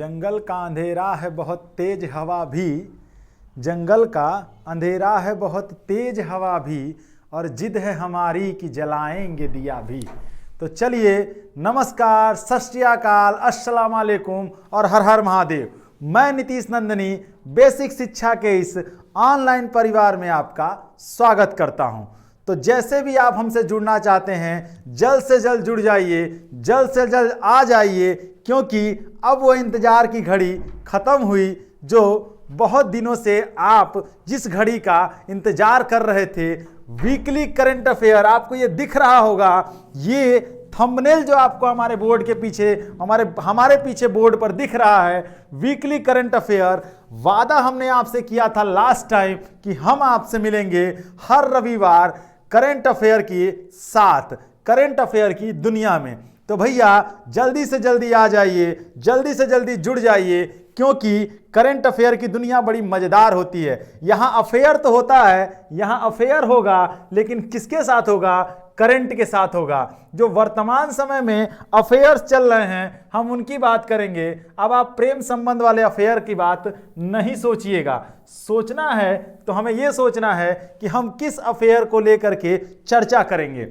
जंगल का अंधेरा है बहुत तेज हवा भी, जंगल का अंधेरा है बहुत तेज हवा भी, और जिद है हमारी कि जलाएंगे दिया भी। तो चलिए, नमस्कार, सत श्री अकाल, अस्सलाम वालेकुम और हर हर महादेव। मैं नीतीश नंदनी बेसिक शिक्षा के इस ऑनलाइन परिवार में आपका स्वागत करता हूं। तो जैसे भी आप हमसे जुड़ना चाहते हैं, जल्द से जल्द जुड़ जाइए, जल्द से जल्द आ जाइए, क्योंकि अब वो इंतजार की घड़ी खत्म हुई जो बहुत दिनों से आप जिस घड़ी का इंतजार कर रहे थे। वीकली करंट अफेयर, आपको ये दिख रहा होगा, ये थंबनेल जो आपको हमारे बोर्ड के पीछे हमारे पीछे बोर्ड पर दिख रहा है, वीकली करंट अफेयर। वादा हमने आपसे किया था लास्ट टाइम कि हम आपसे मिलेंगे हर रविवार करंट अफेयर के साथ, करंट अफेयर की दुनिया में। तो भैया जल्दी से जल्दी आ जाइए, जल्दी से जल्दी जुड़ जाइए, क्योंकि करंट अफेयर की दुनिया बड़ी मजेदार होती है। यहाँ अफेयर तो होता है, यहाँ अफेयर होगा, लेकिन किसके साथ होगा? करंट के साथ होगा। जो वर्तमान समय में अफेयर्स चल रहे हैं, हम उनकी बात करेंगे। अब आप प्रेम संबंध वाले अफेयर की बात नहीं सोचिएगा। सोचना है तो हमें यह सोचना है कि हम किस अफेयर को लेकर के चर्चा करेंगे।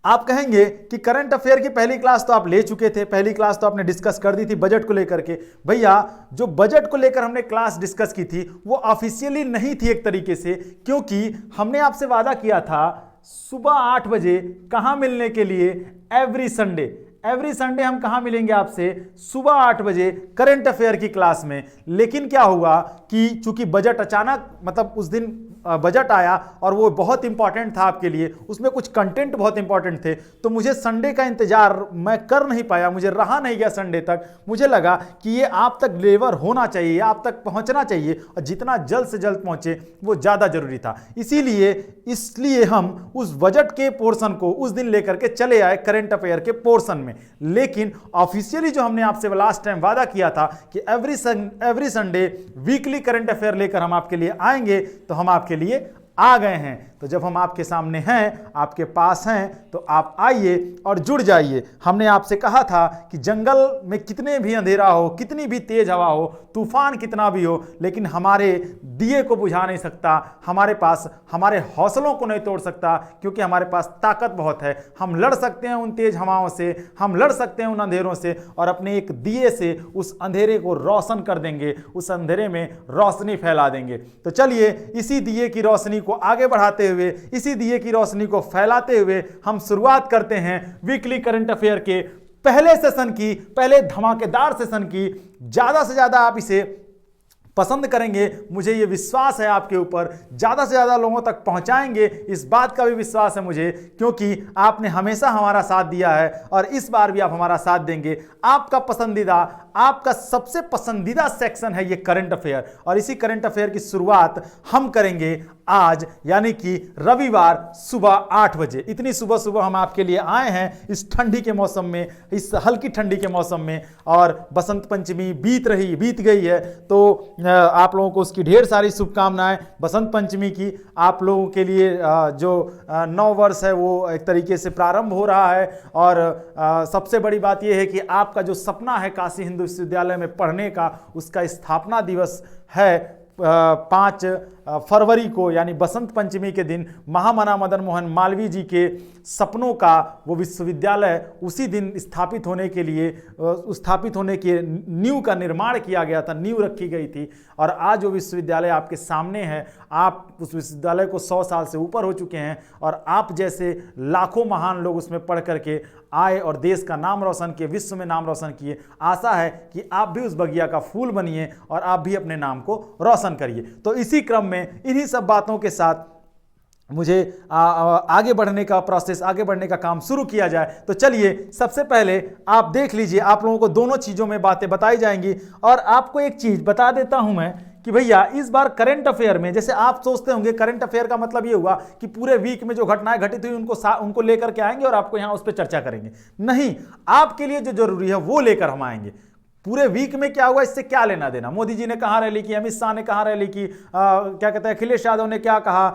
आप कहेंगे कि करंट अफेयर की पहली क्लास तो आप ले चुके थे, पहली क्लास तो आपने डिस्कस कर दी थी बजट को लेकर के। भैया, जो बजट को लेकर हमने क्लास डिस्कस की थी वो ऑफिशियली नहीं थी एक तरीके से, क्योंकि हमने आपसे वादा किया था सुबह 8 बजे कहां मिलने के लिए? एवरी संडे हम कहां मिलेंगे आपसे? सुबह 8 बजे करंट अफेयर की क्लास में। लेकिन क्या हुआ कि चूंकि बजट अचानक, मतलब उस दिन बजट आया और वो बहुत इंपॉर्टेंट था आपके लिए, उसमें कुछ कंटेंट बहुत इंपॉर्टेंट थे, तो मुझे संडे का इंतजार मैं कर नहीं पाया, मुझे रहा नहीं गया संडे तक। मुझे लगा कि ये आप तक डिलीवर होना चाहिए, आप तक पहुंचना चाहिए, और जितना जल्द से जल्द पहुंचे वो ज़्यादा जरूरी था। इसलिए हम उस बजट के पोर्शन को उस दिन लेकर के चले आए करंट अफेयर के पोर्शन में। लेकिन ऑफिशियली जो हमने आपसे लास्ट टाइम वादा किया था कि every Sunday weekly current affair लेकर हम आपके लिए आएंगे, तो हम आपके लिए आ गए हैं। तो जब हम आपके सामने हैं, आपके पास हैं, तो आप आइए और जुड़ जाइए। हमने आपसे कहा था कि जंगल में कितने भी अंधेरा हो, कितनी भी तेज हवा हो, तूफान कितना भी हो, लेकिन हमारे दिए को बुझा नहीं सकता, हमारे पास हमारे हौसलों को नहीं तोड़ सकता, क्योंकि हमारे पास ताकत बहुत है। हम लड़ सकते हैं उन तेज हवाओं से, हम लड़ सकते हैं उन अंधेरों से, और अपने एक दिए से उस अंधेरे को रोशन कर देंगे, उस अंधेरे में रोशनी फैला देंगे। तो चलिए, इसी दिए की रोशनी को आगे बढ़ाते हुए, इसी दिए की रोशनी को फैलाते हुए हम शुरुआत करते हैं वीकली करंट अफेयर के पहले सेशन की, पहले धमाकेदार सेशन की। ज्यादा से ज्यादा आप इसे पसंद करेंगे, मुझे ये विश्वास है आपके ऊपर। ज़्यादा से ज़्यादा लोगों तक पहुंचाएंगे, इस बात का भी विश्वास है मुझे, क्योंकि आपने हमेशा हमारा साथ दिया है और इस बार भी आप हमारा साथ देंगे। आपका पसंदीदा, आपका सबसे पसंदीदा सेक्शन है ये करंट अफेयर, और इसी करंट अफेयर की शुरुआत हम करेंगे आज, यानी कि रविवार सुबह 8 बजे। इतनी सुबह सुबह हम आपके लिए आए हैं इस ठंडी के मौसम में, इस हल्की ठंडी के मौसम में, और बसंत पंचमी बीत गई है, तो आप लोगों को उसकी ढेर सारी शुभकामनाएं। बसंत पंचमी की आप लोगों के लिए जो नव वर्ष है वो एक तरीके से प्रारंभ हो रहा है, और सबसे बड़ी बात यह है कि आपका जो सपना है काशी हिंदू विश्वविद्यालय में पढ़ने का, उसका स्थापना दिवस है 5 फरवरी को, यानी बसंत पंचमी के दिन महामना मदन मोहन मालवीय जी के सपनों का वो विश्वविद्यालय उसी दिन स्थापित होने के नींव का निर्माण किया गया था, नींव रखी गई थी। और आज वो विश्वविद्यालय आपके सामने है। आप उस विश्वविद्यालय को 100 साल से ऊपर हो चुके हैं, और आप जैसे लाखों महान लोग उसमें पढ़ करके आए और देश का नाम रोशन किए, विश्व में नाम रोशन किए। आशा है कि आप भी उस बगिया का फूल बनिए और आप भी अपने नाम को रोशन करिए। तो इसी क्रम में इन्हीं सब बातों के साथ मुझे आगे बढ़ने का प्रोसेस, आगे बढ़ने का काम शुरू किया जाए। तो चलिए, सबसे पहले आप देख लीजिए, आप लोगों को दोनों चीज़ों में बातें बताई जाएंगी। और आपको एक चीज़ बता देता हूं मैं कि भैया, इस बार करंट अफेयर में, जैसे आप सोचते होंगे करंट अफेयर का मतलब ये हुआ कि पूरे वीक में जो घटनाएं घटित हुई उनको लेकर के आएंगे और आपको यहाँ उस पर चर्चा करेंगे। नहीं, आपके लिए जो जरूरी है वो लेकर हम आएंगे। पूरे वीक में क्या हुआ, इससे क्या लेना देना? मोदी जी ने कहाँ रैली की, अमित शाह ने कहाँ रैली की, क्या कहते हैं, अखिलेश यादव ने क्या कहा,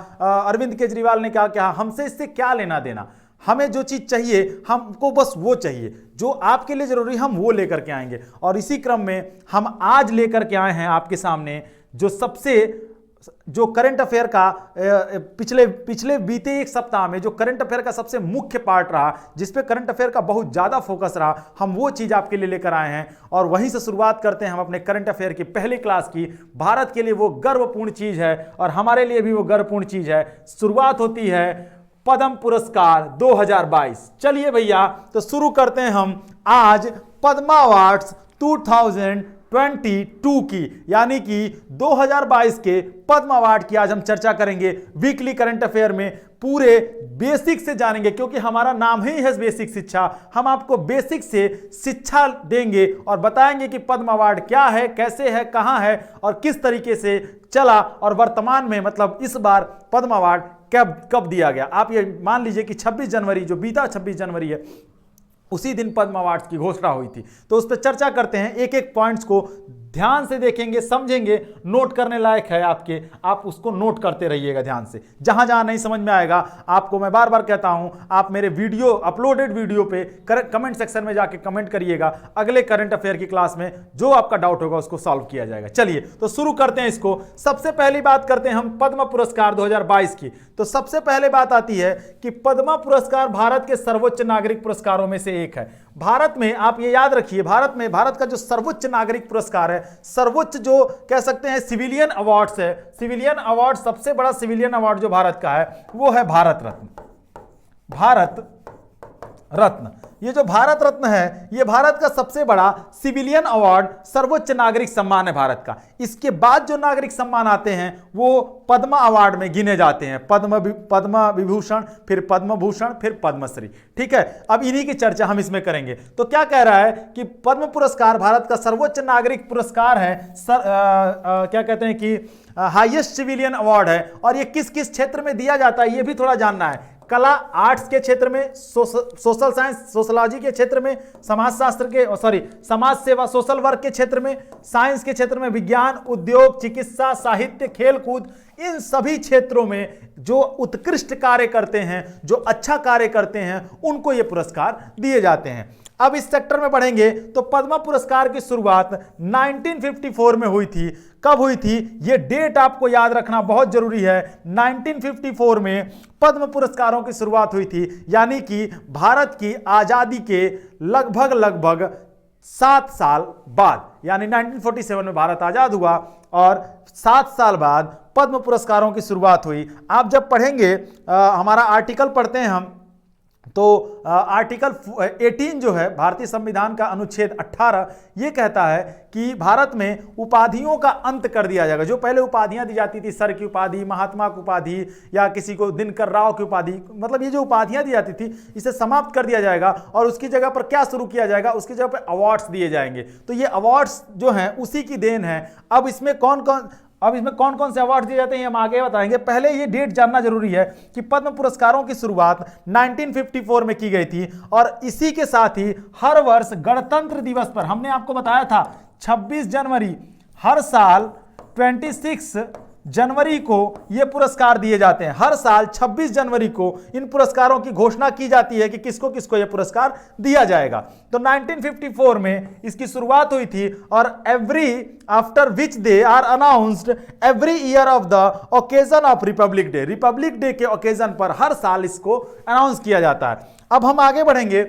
अरविंद केजरीवाल ने क्या कहा, हमसे इससे क्या लेना देना? हमें जो चीज चाहिए हमको बस वो चाहिए, जो आपके लिए जरूरी हम वो लेकर के आएंगे। और इसी क्रम में हम आज लेकर के आए हैं आपके सामने जो करंट अफेयर का पिछले बीते एक सप्ताह में जो करंट अफेयर का सबसे मुख्य पार्ट रहा, जिसपे करंट अफेयर का बहुत ज्यादा फोकस रहा, हम वो चीज आपके लिए लेकर आए हैं। और वहीं से शुरुआत करते हैं हम अपने करंट अफेयर की पहली क्लास की। भारत के लिए वो गर्वपूर्ण चीज है और हमारे लिए भी वो गर्वपूर्ण चीज है। शुरुआत होती है पद्म पुरस्कार 2022। चलिए भैया, तो शुरू करते हैं हम आज पद्मा अवार्ड्स 2022 की, यानी कि 2022 के पद्म अवार्ड की आज हम चर्चा करेंगे। वीकली करंट अफेयर में पूरे बेसिक से जानेंगे, क्योंकि हमारा नाम ही है बेसिक शिक्षा। हम आपको बेसिक से शिक्षा देंगे और बताएंगे कि पद्म अवार्ड क्या है, कैसे है, कहां है और किस तरीके से चला, और वर्तमान में मतलब इस बार पद्म अवार्ड कब दिया गया। आप ये मान लीजिए कि 26 जनवरी, जो बीता 26 जनवरी है, उसी दिन पद्म अवार्ड्स की घोषणा हुई थी। तो उस पर चर्चा करते हैं, एक एक पॉइंट्स को ध्यान से देखेंगे, समझेंगे, नोट करने लायक है आपके, आप उसको नोट करते रहिएगा ध्यान से। जहां जहां नहीं समझ में आएगा, आपको मैं बार बार कहता हूं, आप मेरे वीडियो अपलोडेड वीडियो पे कमेंट सेक्शन में जाके कमेंट करिएगा। अगले करंट अफेयर की क्लास में जो आपका डाउट होगा उसको सॉल्व किया जाएगा। चलिए तो शुरू करते हैं इसको। सबसे पहली बात करते हैं हम पद्म पुरस्कार 2022 की। तो सबसे पहले बात आती है कि पद्मा पुरस्कार भारत के सर्वोच्च नागरिक पुरस्कारों में से एक है। भारत में आप ये याद रखिए, भारत का जो सर्वोच्च नागरिक पुरस्कार है, सर्वोच्च जो कह सकते हैं सिविलियन अवार्ड्स है, सिविलियन अवार्ड, सबसे बड़ा सिविलियन अवार्ड जो भारत का है वो है भारत रत्न। ये जो भारत रत्न है, ये भारत का सबसे बड़ा सिविलियन अवार्ड, सर्वोच्च नागरिक सम्मान है भारत का। इसके बाद जो नागरिक सम्मान आते हैं वो पद्मा अवार्ड में गिने जाते हैं। पद्म विभूषण, फिर पद्म भूषण, फिर पद्मश्री। ठीक है, अब इन्हीं की चर्चा हम इसमें करेंगे। तो क्या कह रहा है कि पद्म पुरस्कार भारत का सर्वोच्च नागरिक पुरस्कार है, क्या कहते हैं कि हाईएस्ट सिविलियन अवार्ड है। और ये किस किस क्षेत्र में दिया जाता है ये भी थोड़ा जानना है। कला, आर्ट्स के क्षेत्र में, सोशल साइंस, सोशलॉजी के क्षेत्र में, समाज सेवा, सोशल वर्क के क्षेत्र में, साइंस के क्षेत्र में, विज्ञान, उद्योग, चिकित्सा, साहित्य, खेलकूद, इन सभी क्षेत्रों में जो उत्कृष्ट कार्य करते हैं, जो अच्छा कार्य करते हैं, उनको ये पुरस्कार दिए जाते हैं। अब इस सेक्टर में बढ़ेंगे तो पद्मा पुरस्कार की शुरुआत 1954 में हुई थी। कब हुई थी ये डेट आपको याद रखना बहुत जरूरी है। 1954 में पद्म पुरस्कारों की शुरुआत हुई थी, यानी कि भारत की आजादी के लगभग 7 साल बाद, यानी 1947 में भारत आजाद हुआ और 7 साल बाद पद्म पुरस्कारों की शुरुआत हुई। आप जब पढ़ेंगे, हमारा आर्टिकल पढ़ते हैं हम, तो आर्टिकल 18 जो है भारतीय संविधान का अनुच्छेद 18 ये कहता है कि भारत में उपाधियों का अंत कर दिया जाएगा। जो पहले उपाधियां दी जाती थी, सर की उपाधि, महात्मा की उपाधि, या किसी को दिनकर राव की उपाधि, मतलब ये जो उपाधियां दी जाती थी इसे समाप्त कर दिया जाएगा और उसकी जगह पर क्या शुरू किया जाएगा, उसकी जगह पर अवार्ड्स दिए जाएंगे। तो ये अवार्ड्स जो हैं उसी की देन है। अब इसमें कौन कौन से अवार्ड दिए जाते हैं हम आगे बताएंगे। पहले ये डेट जानना जरूरी है कि पद्म पुरस्कारों की शुरुआत 1954 में की गई थी और इसी के साथ ही हर वर्ष गणतंत्र दिवस पर, हमने आपको बताया था 26 जनवरी, हर साल 26 जनवरी को ये पुरस्कार दिए जाते हैं। हर साल 26 जनवरी को इन पुरस्कारों की घोषणा की जाती है कि किसको किसको ये पुरस्कार दिया जाएगा। तो 1954 में इसकी शुरुआत हुई थी और every after which they are announced every year of the occasion of Republic Day. Republic Day के ओकेजन पर हर साल इसको अनाउंस किया जाता है। अब हम आगे बढ़ेंगे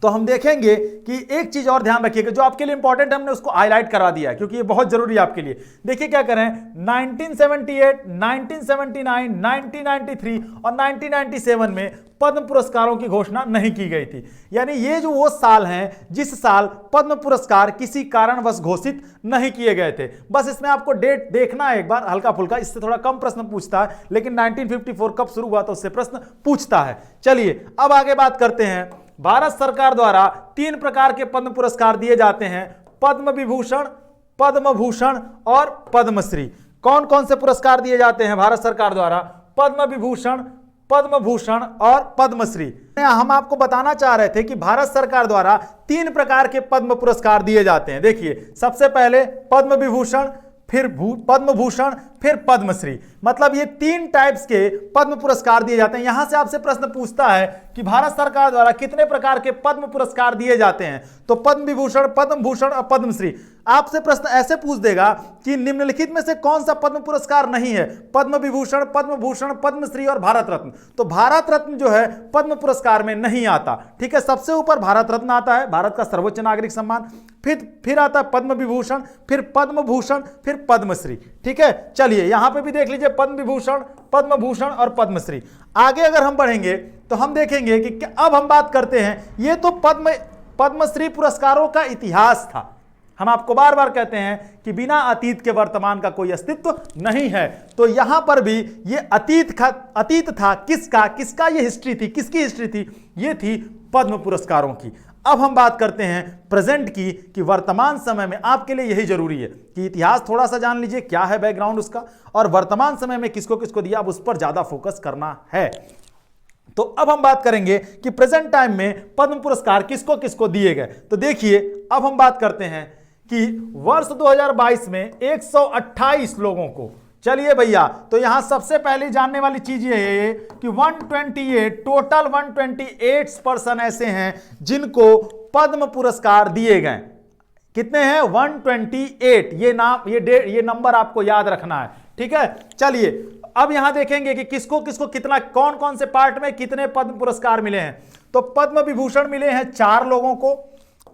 तो हम देखेंगे कि एक चीज और ध्यान रखिएगा, जो आपके लिए इंपॉर्टेंट है, हमने उसको हाईलाइट करा दिया है क्योंकि ये बहुत जरूरी है आपके लिए। देखिए क्या करें, 1978, 1979, 1993 और 1997 में पद्म पुरस्कारों की घोषणा नहीं की गई थी। यानी ये जो वो साल हैं जिस साल पद्म पुरस्कार किसी कारणवश घोषित नहीं किए गए थे। बस इसमें आपको डेट देखना है एक बार, हल्का फुल्का, इससे थोड़ा कम प्रश्न पूछता है, लेकिन 1954 कब शुरू हुआ तो उससे प्रश्न पूछता है। चलिए अब आगे बात करते हैं। भारत सरकार द्वारा 3 प्रकार के पद्म पुरस्कार दिए जाते हैं, पद्म विभूषण, पद्म भूषण और पद्मश्री। कौन कौन से पुरस्कार दिए जाते हैं भारत सरकार द्वारा? पद्म विभूषण, पद्म भूषण और पद्मश्री। हम आपको बताना चाह रहे थे कि भारत सरकार द्वारा 3 प्रकार के पद्म पुरस्कार दिए जाते हैं। देखिए, सबसे पहले पद्म विभूषण, फिर पद्म भूषण, फिर पद्मश्री। मतलब ये 3 टाइप्स के पद्म पुरस्कार दिए जाते हैं। यहां से आपसे प्रश्न पूछता है कि भारत सरकार द्वारा कितने प्रकार के पद्म पुरस्कार दिए जाते हैं, तो पद्म विभूषण, पद्म भूषण और पद्मश्री। आपसे प्रश्न ऐसे पूछ देगा कि निम्नलिखित में से कौन सा पद्म पुरस्कार नहीं है, पद्म विभूषण, पद्म भूषण, पद्मश्री और भारत रत्न। तो भारत रत्न जो है पद्म पुरस्कार में नहीं आता, ठीक है। सबसे ऊपर भारत रत्न आता है, भारत का सर्वोच्च नागरिक सम्मान, फिर आता है पद्म विभूषण, फिर पद्म भूषण, फिर पद्मश्री, ठीक है। चलिए यहां पे भी देख लीजिए, पद्म विभूषण, पद्म भूषण और पद्मश्री। आगे अगर हम बढ़ेंगे तो हम देखेंगे कि अब हम बात करते हैं, ये तो पद्मश्री पुरस्कारों का इतिहास था। हम आपको बार बार कहते हैं कि बिना अतीत के वर्तमान का कोई अस्तित्व नहीं है। तो यहां पर भी ये अतीत था। किसका ये हिस्ट्री थी, किसकी हिस्ट्री थी? ये थी पद्म पुरस्कारों की। अब हम बात करते हैं प्रेजेंट की, कि वर्तमान समय में आपके लिए यही जरूरी है कि इतिहास थोड़ा सा जान लीजिए, क्या है बैकग्राउंड उसका, और वर्तमान समय में किसको किसको दिया, अब उस पर ज्यादा फोकस करना है। तो अब हम बात करेंगे कि प्रेजेंट टाइम में पद्म पुरस्कार किसको किसको दिए गए। तो देखिए अब हम बात करते हैं कि वर्ष 2022 में 128 लोगों को, चलिए भैया, तो यहां सबसे पहले जानने वाली चीज ये है कि 128 पर्सन ऐसे हैं जिनको पद्म पुरस्कार दिए गए। कितने हैं? 128। ये नंबर आपको याद रखना है, ठीक है। चलिए अब यहां देखेंगे कि किसको किसको कितना, कौन कौन से पार्ट में कितने पद्म पुरस्कार मिले हैं। तो पद्म विभूषण मिले हैं 4 लोगों को,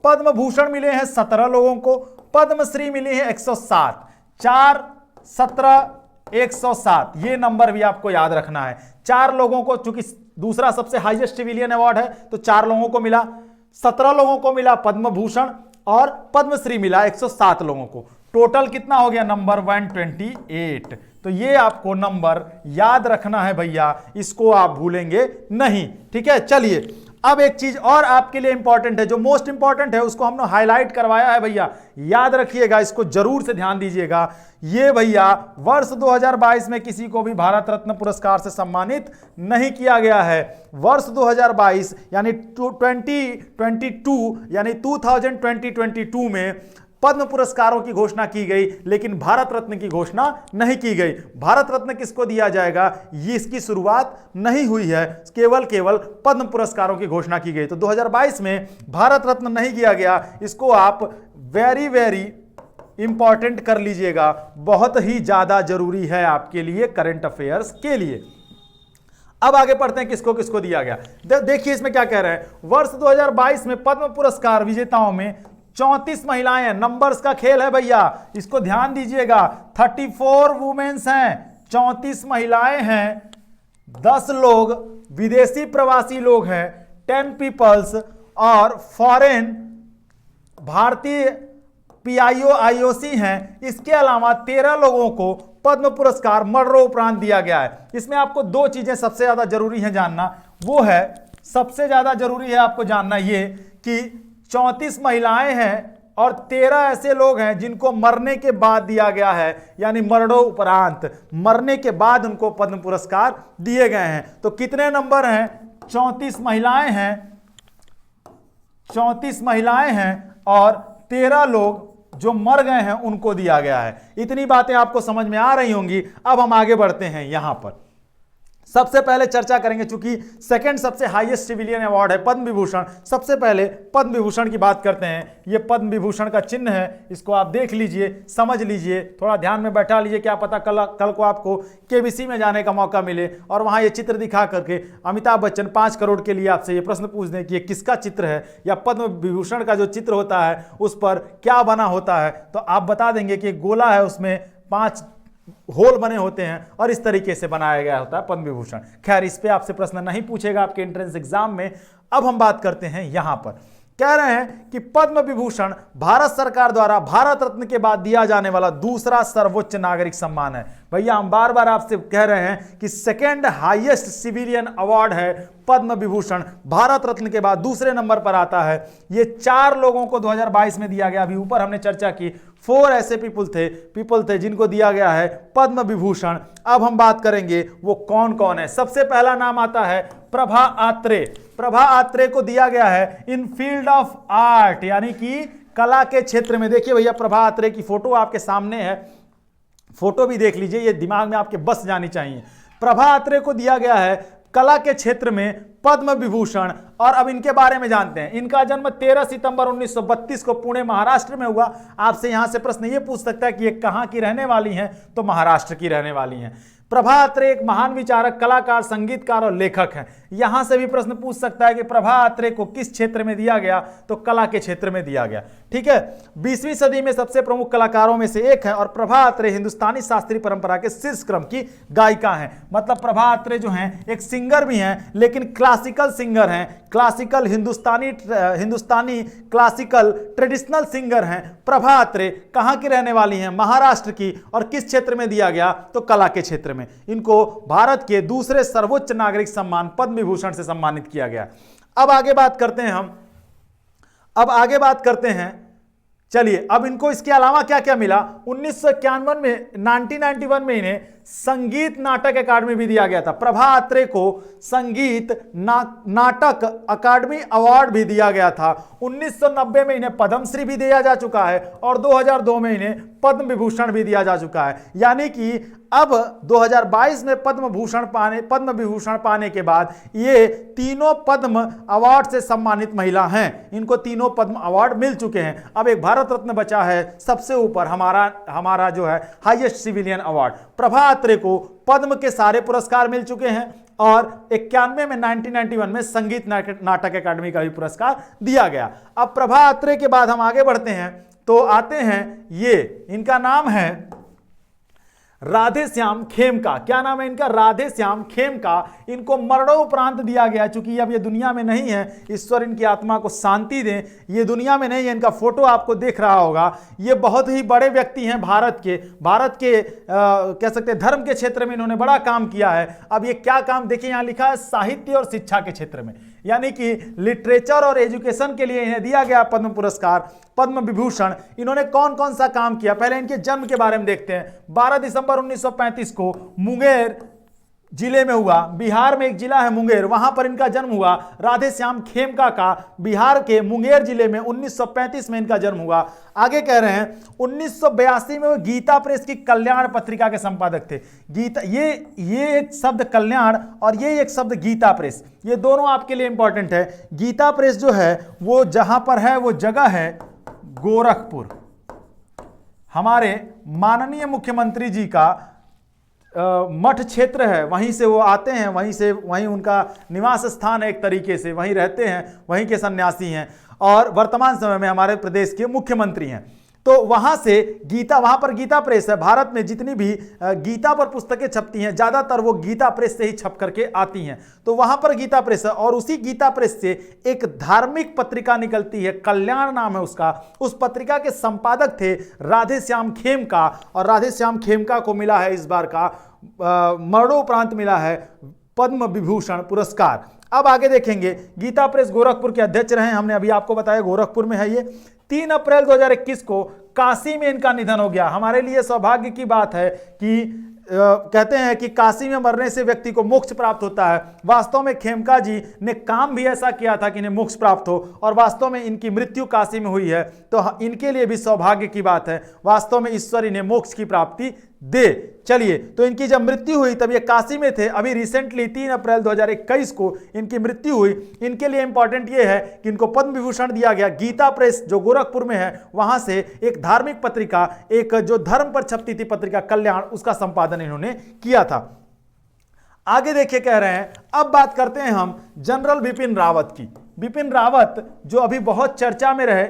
पद्म भूषण मिले हैं 17 लोगों को, पद्मश्री मिले हैं 107। 4, 17, 107, ये नंबर भी आपको याद रखना है। 4 लोगों को, चूंकि दूसरा सबसे हाईएस्ट सिविलियन अवार्ड है, तो 4 लोगों को मिला, 17 लोगों को मिला पद्म भूषण और पद्मश्री मिला 107 लोगों को। टोटल कितना हो गया नंबर? 128। तो ये आपको नंबर याद रखना है भैया, इसको आप भूलेंगे नहीं, ठीक है। चलिए अब एक चीज और आपके लिए इंपॉर्टेंट है, जो मोस्ट इंपॉर्टेंट है उसको हमने हाईलाइट करवाया है भैया, याद रखिएगा, इसको जरूर से ध्यान दीजिएगा। ये भैया वर्ष 2022 में किसी को भी भारत रत्न पुरस्कार से सम्मानित नहीं किया गया है। वर्ष 2022 यानी 2022 में पद्म पुरस्कारों की घोषणा की गई, लेकिन भारत रत्न की घोषणा नहीं की गई। भारत रत्न किसको दिया जाएगा, ये इसकी शुरुआत नहीं हुई है, केवल पद्म पुरस्कारों की घोषणा की गई। तो 2022 में भारत रत्न नहीं किया गया, इसको आप वेरी वेरी इंपॉर्टेंट कर लीजिएगा, बहुत ही ज्यादा जरूरी है आपके लिए, करंट अफेयर्स के लिए। अब आगे पढ़ते हैं किसको किसको दिया गया। देखिए इसमें क्या कह रहे हैं, वर्ष 2022 में पद्म पुरस्कार विजेताओं में 34 महिलाएं हैं। नंबर्स का खेल है भैया, इसको ध्यान दीजिएगा। 34 वुमेन्स हैं, 34 महिलाएं हैं, 10 लोग विदेशी प्रवासी लोग हैं, 10 पीपल्स, और फॉरेन भारतीय पीआईओ आईओसी हैं। इसके अलावा 13 लोगों को पद्म पुरस्कार मरणोपरांत दिया गया है। इसमें आपको 2 चीजें सबसे ज्यादा जरूरी है जानना, वो है, सबसे ज्यादा जरूरी है आपको जानना ये कि 34 महिलाएं हैं और 13 ऐसे लोग हैं जिनको मरने के बाद दिया गया है, यानी मरणोपरांत, मरने के बाद उनको पद्म पुरस्कार दिए गए हैं। तो कितने नंबर हैं? 34 महिलाएं हैं, 34 महिलाएं हैं और 13 लोग जो मर गए हैं उनको दिया गया है। इतनी बातें आपको समझ में आ रही होंगी। अब हम आगे बढ़ते हैं। यहां पर सबसे पहले चर्चा करेंगे, चूंकि सेकंड सबसे हाईएस्ट सिविलियन अवार्ड है पद्म विभूषण, सबसे पहले पद्म विभूषण की बात करते हैं। ये पद्म विभूषण का चिन्ह है, इसको आप देख लीजिए, समझ लीजिए, थोड़ा ध्यान में बैठा लीजिए, क्या पता कल को आपको केबीसी में जाने का मौका मिले और वहां ये चित्र दिखा करके अमिताभ बच्चन 5 करोड़ के लिए आपसे ये प्रश्न पूछ दें कि ये किसका चित्र है, या पद्म विभूषण का जो चित्र होता है उस पर क्या बना होता है, तो आप बता देंगे कि गोला है, उसमें 5 होल बने होते हैं और इस तरीके से बनाया गया होता है पद्म विभूषण। खैर इस पे आपसे प्रश्न नहीं पूछेगा आपके एंट्रेंस एग्जाम में। अब हम बात करते हैं, यहां पर कह रहे हैं कि पद्म विभूषण भारत सरकार द्वारा भारत रत्न के बाद दिया जाने वाला दूसरा सर्वोच्च नागरिक सम्मान है। भैया हम बार बार आपसे कह रहे हैं कि सेकेंड हाईएस्ट सिविलियन अवार्ड है पद्म विभूषण, भारत रत्न के बाद दूसरे नंबर पर आता है। ये 4 लोगों को 2022 में दिया गया। अभी ऊपर हमने चर्चा की 4 ऐसे पीपल थे जिनको दिया गया है पद्म विभूषण। अब हम बात करेंगे वो कौन कौन है। सबसे पहला नाम आता है प्रभा आत्रे। प्रभा आत्रे को दिया गया है इन फील्ड ऑफ आर्ट, यानी कि कला के क्षेत्र में। देखिए भैया प्रभा आत्रे की फोटो आपके सामने है। फोटो भी देख लीजिए, ये दिमाग में आपके बस जानी चाहिए। प्रभा अत्रे को दिया गया है कला के क्षेत्र में पद्म विभूषण। और अब इनके बारे में जानते हैं। इनका जन्म 13 सितंबर 1932 को पुणे महाराष्ट्र में हुआ। आपसे यहां से प्रश्न ये पूछ सकता है कि ये कहां की रहने वाली हैं, तो महाराष्ट्र की रहने वाली हैं। प्रभा अत्रे एक महान विचारक, कलाकार, संगीतकार और लेखक हैं। यहां से भी प्रश्न पूछ सकता है कि प्रभा अत्रे को किस क्षेत्र में दिया गया, तो कला के क्षेत्र में दिया गया। ठीक है, 20वीं सदी में सबसे प्रमुख कलाकारों में से एक है और प्रभा अत्रे हिंदुस्तानी शास्त्रीय परंपरा के शीर्ष क्रम की गायिका हैं। मतलब प्रभा अत्रे जो हैं एक सिंगर भी हैं, लेकिन क्लासिकल सिंगर हैं, क्लासिकल हिंदुस्तानी क्लासिकल ट्रेडिशनल सिंगर हैं। प्रभा अत्रे कहां की रहने वाली हैं, महाराष्ट्र की। और किस क्षेत्र में दिया गया, तो कला के क्षेत्र में। इनको भारत के दूसरे सर्वोच्च नागरिक सम्मान पद्म विभूषण से सम्मानित किया गया। अब आगे बात करते हैं चलिए, अब इनको इसके अलावा क्या क्या मिला। 1991 में इन्हें संगीत नाटक अकादमी भी दिया गया था। प्रभा अत्रे को संगीत नाटक अकादमी अवार्ड भी दिया गया था। 1990 में इन्हें पद्मश्री भी दिया जा चुका है और 2002 में इन्हें पद्म विभूषण भी दिया जा चुका है। यानी कि अब 2022 में पद्म विभूषण पाने के बाद ये तीनों पद्म अवार्ड से सम्मानित महिला हैं। इनको तीनों पद्म अवार्ड मिल चुके हैं। अब एक भारत रत्न बचा है सबसे ऊपर, हमारा जो है highest civilian award. Prabha Atre को पद्म के सारे पुरस्कार मिल चुके हैं और 91 में 1991 में संगीत नाटक अकादमी का भी पुरस्कार दिया गया। अब प्रभा अत्रे के बाद हम आगे बढ़ते हैं तो आते हैं ये, इनका नाम है राधेश्याम खेमका। क्या नाम है इनका, राधेश्याम खेमका। इनको मरणोपरांत दिया गया, चूंकि अब ये दुनिया में नहीं है, ईश्वर इनकी आत्मा को शांति दें। ये दुनिया में नहीं है, इनका फोटो आपको दिख रहा होगा। ये बहुत ही बड़े व्यक्ति हैं भारत के कह सकते हैं धर्म के क्षेत्र में इन्होंने बड़ा काम किया है। अब ये क्या काम, देखिए यहां लिखा है साहित्य और शिक्षा के क्षेत्र में, यानी कि लिटरेचर और एजुकेशन के लिए इन्हें दिया गया पद्म पुरस्कार, पद्म विभूषण। इन्होंने कौन कौन सा काम किया, पहले इनके जन्म के बारे में देखते हैं। 12 दिसंबर 1935 को मुंगेर जिले में हुआ। बिहार में एक जिला है मुंगेर, वहां पर इनका जन्म हुआ। राधेश्याम खेमका का बिहार के मुंगेर जिले में 1935 में इनका जन्म हुआ। आगे कह रहे हैं 1982 में वो गीता प्रेस की कल्याण पत्रिका के संपादक थे। गीता, ये एक शब्द कल्याण और ये एक शब्द गीता प्रेस, ये दोनों आपके लिए इंपॉर्टेंट है। गीता प्रेस जो है वो जहां पर है वो जगह है गोरखपुर। हमारे माननीय मुख्यमंत्री जी का मठ क्षेत्र है, वहीं से वो आते हैं, वहीं उनका निवास स्थान है, एक तरीके से वहीं रहते हैं, वहीं के सन्यासी हैं और वर्तमान समय में हमारे प्रदेश के मुख्यमंत्री हैं। तो वहां से वहां पर गीता प्रेस है। भारत में जितनी भी गीता पर पुस्तकें छपती हैं ज्यादातर वो गीता प्रेस से ही छप करके आती हैं। तो वहां पर गीता प्रेस है और उसी गीता प्रेस से एक धार्मिक पत्रिका निकलती है, कल्याण नाम है उसका। उस पत्रिका के संपादक थे राधेश्याम खेमका और राधेश्याम खेमका को मिला है इस बार का मरणोपरांत मिला है पद्म विभूषण पुरस्कार। अब आगे देखेंगे, गीता प्रेस गोरखपुर के अध्यक्ष रहे, हमने अभी आपको बताया गोरखपुर में है ये। 3 अप्रैल 2021 को काशी में इनका निधन हो गया। हमारे लिए सौभाग्य की बात है कि कहते हैं कि काशी में मरने से व्यक्ति को मोक्ष प्राप्त होता है। वास्तव में खेमका जी ने काम भी ऐसा किया था कि इन्हें मोक्ष प्राप्त हो और वास्तव में इनकी मृत्यु काशी में हुई है। तो इनके लिए भी सौभाग्य की बात है, वास्तव में ईश्वर इन्हें मोक्ष की प्राप्ति दे। चलिए, तो इनकी जब मृत्यु हुई तब ये काशी में थे। अभी रिसेंटली 3 अप्रैल 2021 को इनकी मृत्यु हुई। इनके लिए इंपॉर्टेंट ये है कि इनको पद्म विभूषण दिया गया। गीता प्रेस जो गोरखपुर में है वहां से एक धार्मिक पत्रिका, एक जो धर्म पर छपती थी पत्रिका कल्याण, उसका संपादन इन्होंने किया था। आगे देखिए कह रहे हैं, अब बात करते हैं हम जनरल बिपिन रावत की। बिपिन रावत जो अभी बहुत चर्चा में रहे,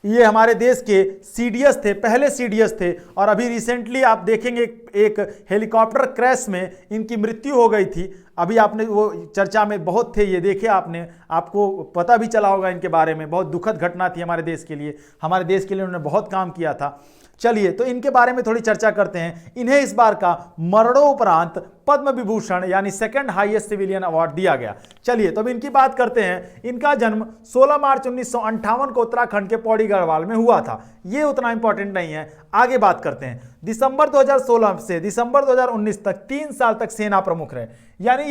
ये हमारे देश के सीडीएस थे, पहले सीडीएस थे और अभी रिसेंटली आप देखेंगे एक हेलीकॉप्टर क्रैश में इनकी मृत्यु हो गई थी। अभी आपने वो चर्चा में बहुत थे, ये देखे आपने, आपको पता भी चला होगा इनके बारे में। बहुत दुखद घटना थी हमारे देश के लिए, हमारे देश के लिए उन्होंने बहुत काम किया था। चलिए, तो इनके बारे में थोड़ी चर्चा करते हैं। इन्हें इस बार का मरणोपरांत पद्म विभूषण यानी सेकंड हाईएस्ट सिविलियन अवार्ड दिया गया। चलिए, तो अब इनकी बात करते हैं। इनका जन्म 16 मार्च 1958 को उत्तराखंड के पौड़ी गढ़वाल में हुआ था। ये उतना इंपॉर्टेंट नहीं है, आगे बात करते हैं। दिसंबर 2016 से दिसंबर 2019 तक 3 साल तक सेना प्रमुख रहे, यानी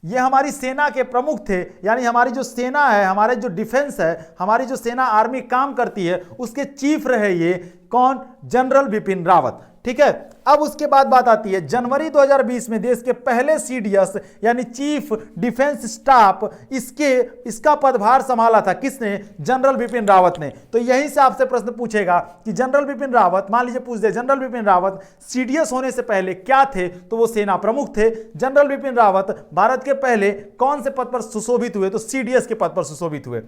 ये हमारी सेना के प्रमुख थे। यानी हमारी जो सेना है, हमारे जो डिफेंस है, हमारी जो सेना आर्मी काम करती है, उसके चीफ रहे ये कौन, जनरल बिपिन रावत। ठीक है। अब उसके बाद बात आती है जनवरी 2020 में देश के पहले सीडीएस यानी चीफ डिफेंस स्टाफ इसका पदभार संभाला था किसने? जनरल बिपिन रावत ने। तो यहीं से आपसे प्रश्न पूछेगा कि जनरल बिपिन रावत, मान लीजिए पूछ दे जनरल बिपिन रावत सीडीएस होने से पहले क्या थे? तो वो सेना प्रमुख थे। जनरल बिपिन रावत भारत के पहले कौन से पद पर सुशोभित हुए? तो सीडीएस के पद पर सुशोभित हुए।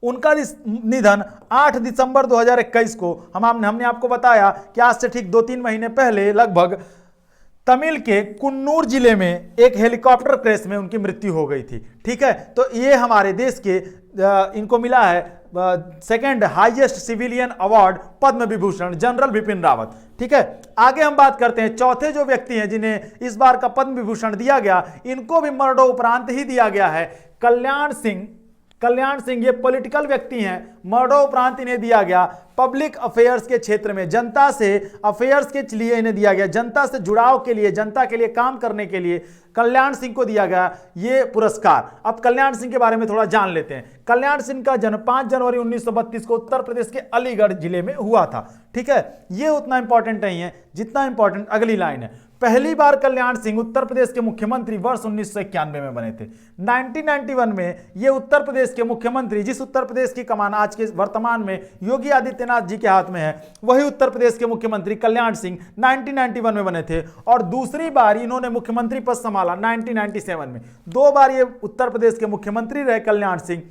उनका निधन 8 दिसंबर 2021 को हमने आपको बताया कि आज से ठीक 2-3 महीने पहले लगभग तमिल के कुन्नूर जिले में एक हेलीकॉप्टर क्रैश में उनकी मृत्यु हो गई थी। ठीक है, तो ये हमारे देश के इनको मिला है second highest civilian award Padma Vibhushan general Bipin Rawat. ठीक है, आगे हम बात करते हैं चौथे जो व्यक्ति हैं जिन्हें इस बार का पद्म विभूषण दिया गया, इनको भी मरणोपरांत ही दिया गया है। कल्याण सिंह ये पॉलिटिकल व्यक्ति हैं, मरणोपरांत इन्हें दिया गया। पब्लिक अफेयर्स के क्षेत्र में जनता से अफेयर्स के लिए इन्हें दिया गया, जनता से जुड़ाव के लिए, जनता के लिए काम करने के लिए कल्याण सिंह को दिया गया ये पुरस्कार। अब कल्याण सिंह के बारे में थोड़ा जान लेते हैं। कल्याण सिंह का जन्म 5 जनवरी 1932 को उत्तर प्रदेश के अलीगढ़ जिले में हुआ था। ठीक है, ये उतना इंपॉर्टेंट नहीं है जितना इंपॉर्टेंट अगली लाइन है। पहली बार कल्याण सिंह उत्तर प्रदेश के मुख्यमंत्री वर्ष 1991 में बने थे। 1991 में ये उत्तर प्रदेश के मुख्यमंत्री, जिस उत्तर प्रदेश की कमान आज के वर्तमान में योगी आदित्यनाथ जी के हाथ में है, वही उत्तर प्रदेश के मुख्यमंत्री कल्याण सिंह 1991 में बने थे। और दूसरी बार इन्होंने मुख्यमंत्री पद संभाला 1997 में। 2 बार ये उत्तर प्रदेश के मुख्यमंत्री रहे कल्याण सिंह,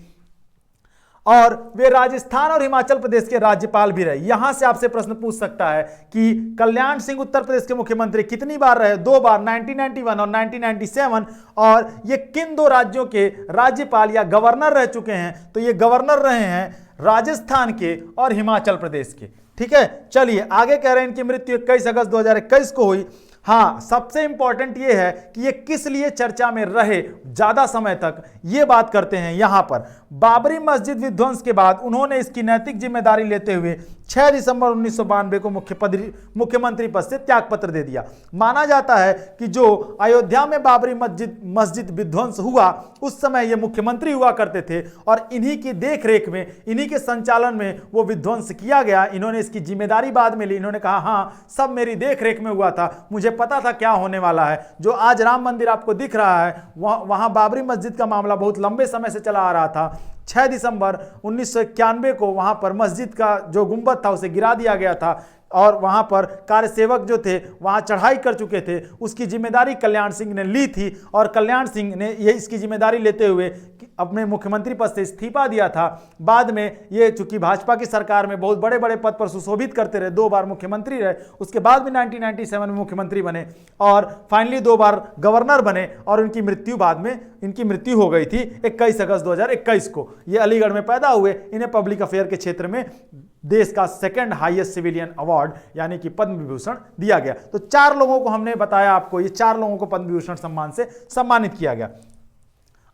और वे राजस्थान और हिमाचल प्रदेश के राज्यपाल भी रहे। यहां से आपसे प्रश्न पूछ सकता है कि कल्याण सिंह उत्तर प्रदेश के मुख्यमंत्री कितनी बार रहे? 2 बार, 1991 और 1997। और ये किन 2 राज्यों के राज्यपाल या गवर्नर रह चुके हैं? तो ये गवर्नर रहे हैं राजस्थान के और हिमाचल प्रदेश के। ठीक है, चलिए आगे कह रहे हैं इनकी मृत्यु 21 अगस्त 2021 को हुई। हाँ, सबसे इंपॉर्टेंट ये है कि ये किस लिए चर्चा में रहे ज्यादा समय तक, ये बात करते हैं यहां पर। बाबरी मस्जिद विध्वंस के बाद उन्होंने इसकी नैतिक जिम्मेदारी लेते हुए 6 दिसंबर 1992 को मुख्यमंत्री पद से त्यागपत्र दे दिया। माना जाता है कि जो अयोध्या में बाबरी मस्जिद विध्वंस हुआ उस समय ये मुख्यमंत्री हुआ करते थे और इन्हीं की देखरेख में, इन्हीं के संचालन में वो विध्वंस किया गया। इन्होंने इसकी जिम्मेदारी बाद में ली। इन्होंने कहा हाँ, सब मेरी देखरेख में हुआ था, मुझे पता था क्या होने वाला है। जो आज राम मंदिर आपको दिख रहा है, वहां बाबरी मस्जिद का मामला बहुत लंबे समय से चला आ रहा था। 6 दिसंबर 1991 को वहां पर मस्जिद का जो गुंबद था उसे गिरा दिया गया था और वहां पर कार्यसेवक जो थे वहां चढ़ाई कर चुके थे। उसकी जिम्मेदारी कल्याण सिंह ने ली थी और कल्याण सिंह ने ये इसकी जिम्मेदारी लेते हुए अपने मुख्यमंत्री पद से इस्तीफा दिया था। बाद में ये चूंकि भाजपा की सरकार में बहुत बड़े बड़े पद पर सुशोभित करते रहे, 2 बार मुख्यमंत्री रहे, उसके बाद भी 1997 में मुख्यमंत्री बने और फाइनली 2 बार गवर्नर बने और उनकी मृत्यु बाद में इनकी मृत्यु हो गई थी 21 अगस्त 2021 को। ये अलीगढ़ में पैदा हुए। इन्हें पब्लिक अफेयर के क्षेत्र में देश का सेकंड हाईएस्ट सिविलियन अवार्ड यानी कि पद्म विभूषण दिया गया। तो 4 लोगों को हमने बताया आपको, ये 4 लोगों को पद्म विभूषण सम्मान से सम्मानित किया गया।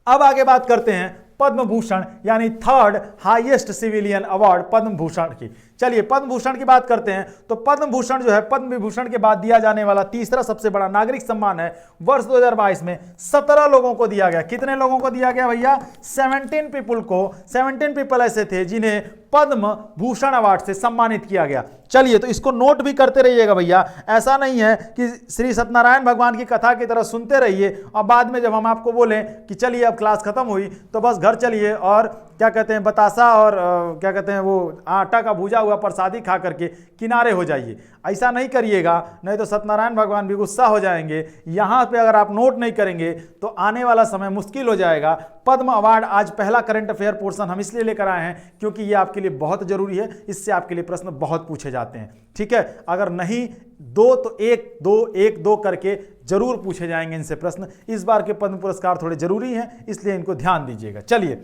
अब आगे बात करते हैं पद्म भूषण यानी third highest civilian award Padma Bhushan की। चलिए पद्म भूषण की बात करते हैं। तो पद्म भूषण जो है पद्म विभूषण के बाद दिया जाने वाला तीसरा सबसे बड़ा नागरिक सम्मान है। वर्ष 2022 में 17 लोगों को दिया गया। कितने लोगों को दिया गया भैया? 17 पीपल को। 17 पीपल ऐसे थे जिन्हें पद्म भूषण अवार्ड से सम्मानित किया गया। चलिए तो इसको नोट भी करते रहिएगा भैया। ऐसा नहीं है कि श्री सत्यनारायण भगवान की कथा की तरह सुनते रहिए और बाद में जब हम आपको बोलें कि चलिए अब क्लास खत्म हुई तो बस घर चलिए और क्या कहते हैं बतासा और क्या कहते हैं वो आटा का भूजा हुआ प्रसादी खा करके किनारे हो जाइए। ऐसा नहीं करिएगा, नहीं तो सत्यनारायण भगवान भी गुस्सा हो जाएंगे। यहाँ पे अगर आप नोट नहीं करेंगे तो आने वाला समय मुश्किल हो जाएगा। पद्म अवार्ड आज पहला करंट अफेयर पोर्शन हम इसलिए लेकर आए हैं क्योंकि ये आपके लिए बहुत जरूरी है। इससे आपके लिए प्रश्न बहुत पूछे जाते हैं। ठीक है, अगर नहीं 2 तो 1-2 करके जरूर पूछे जाएंगे इनसे प्रश्न। इस बार के पद्म पुरस्कार थोड़े जरूरी हैं, इसलिए इनको ध्यान दीजिएगा। चलिए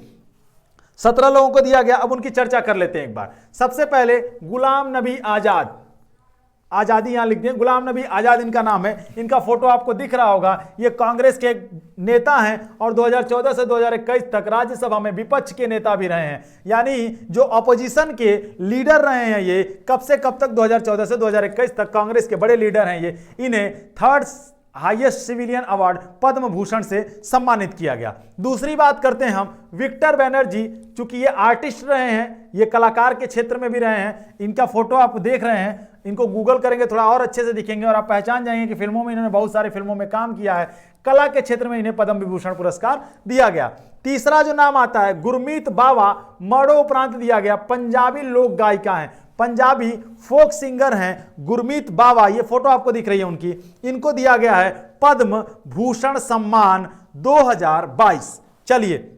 17 लोगों को दिया गया। अब उनकी चर्चा कर लेते हैं एक बार। सबसे पहले गुलाम नबी आजाद, आजादी यहां लिख दें, गुलाम नबी आजाद इनका नाम है। इनका फोटो आपको दिख रहा होगा। ये कांग्रेस के नेता हैं और 2014 से 2021 तक राज्यसभा में विपक्ष के नेता भी रहे हैं। यानी जो अपोजिशन के लीडर रहे हैं ये कब से कब तक, 2014 से 2021 तक कांग्रेस के बड़े लीडर हैं ये। इन्हें third highest civilian award Padma Bhushan से सम्मानित किया गया। दूसरी बात करते हैं हम विक्टर बनर्जी। चूंकि ये आर्टिस्ट रहे हैं, ये कलाकार के क्षेत्र में भी रहे हैं। इनका फोटो आप देख रहे हैं। इनको गूगल करेंगे थोड़ा और अच्छे से दिखेंगे और आप पहचान जाएंगे कि फिल्मों में इन्होंने बहुत सारे फिल्मों में काम किया है। कला के क्षेत्र में इन्हें पद्म विभूषण पुरस्कार दिया गया। तीसरा जो नाम आता है गुरमीत बावा, मरणोपरांत दिया गया। पंजाबी लोक गायिका हैं, पंजाबी फोक सिंगर हैं गुरमीत बावा, ये फोटो आपको दिख रही है उनकी, इनको दिया गया है पद्म भूषण सम्मान 2022। चलिए